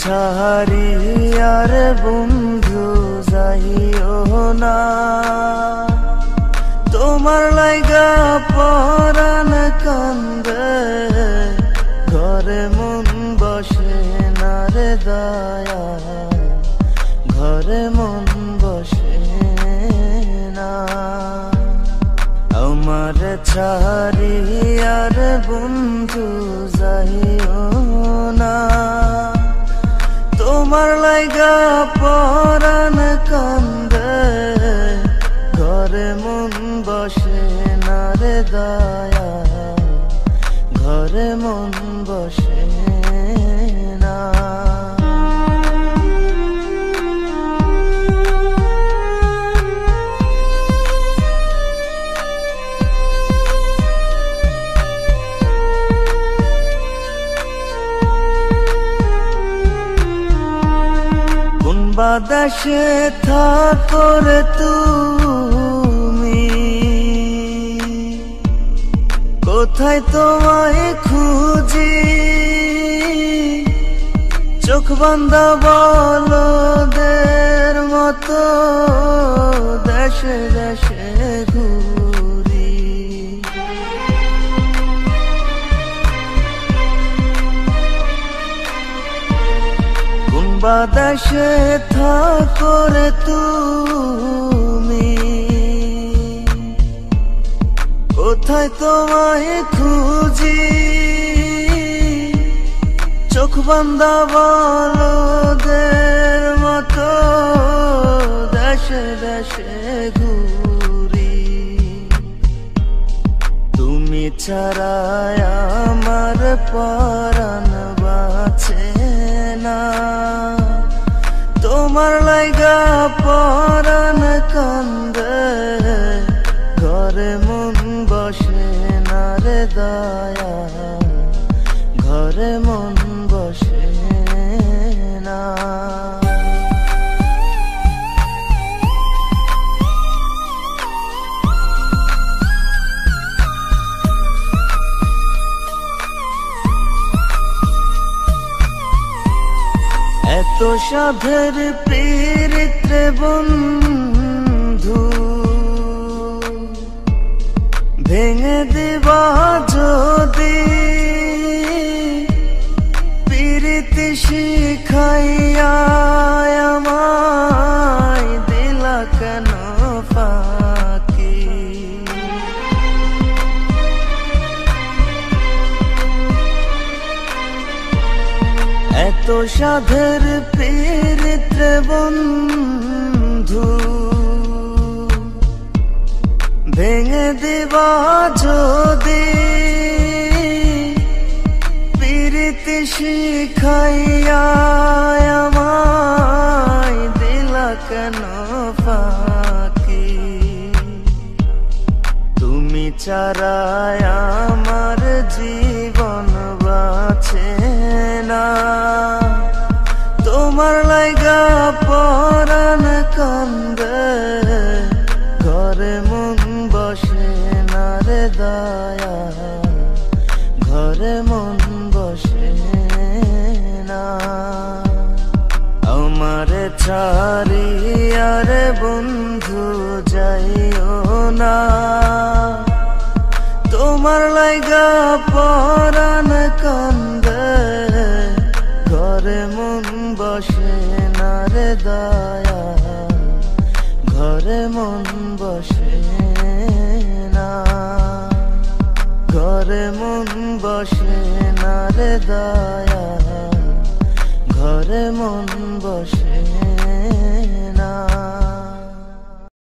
ছাড়ি আর বন্ধু যাইও না, তোমার লাইগা পরাণ কান্দে, ঘরে মন বসে না রে দয়া, ঘরে মন বসে না। আমার ছাড়ি আর বন্ধু যাইও না, তোমার লাইগা পরাণ কান্দে, ঘরে মন বসে না রে দয়া, ঘরে মন বসে না। বাতাসে থাকো রে তুমি, কোথায় তোমায় খুঁজি, চোখ বান্ধা বলদের মতো দেশে দেশে ঘুরি। বাতাসে থাকো রে তুমি, কোথায় তোমায় খুঁজি, চোখ বান্ধা বলদের মতো দেশে দেশে ঘুরি। তুমি ছাড়া আমার পরাণ বাঁচে না, তোমার লাইগা পরাণ কান্দে, ঘরে মন বসে না রে দয়া, ঘরে মন বসে না। এত সাধের পীড়িতে বন্ধু, ভেঙে দিবা যদি, পীড়িতি শিখাইয়া আমায় দিলা কেন ফাঁকি। এত সাধের পীড়িতে বন্ধু, ভেঙে দিবা যদি, পীড়িতি শিখাইয়া আমায় দিলা কেন ফাঁকি। তুমি ছাড়া আমার জীবন বাঁচে না, তোমার লাইগা পরাণ কান্দে, ঘরে মন বসে না রে দয়া, ঘরে মন বসে না। আমার ছাড়ি আর বন্ধু যাইও না, তোমার লাইগা পরাণ কান্দে, ঘরে মন বসে না রে দয়া, ঘরে মন বসে না, ঘরে মন বসে না রে দয়া, ঘরে মন বসে না।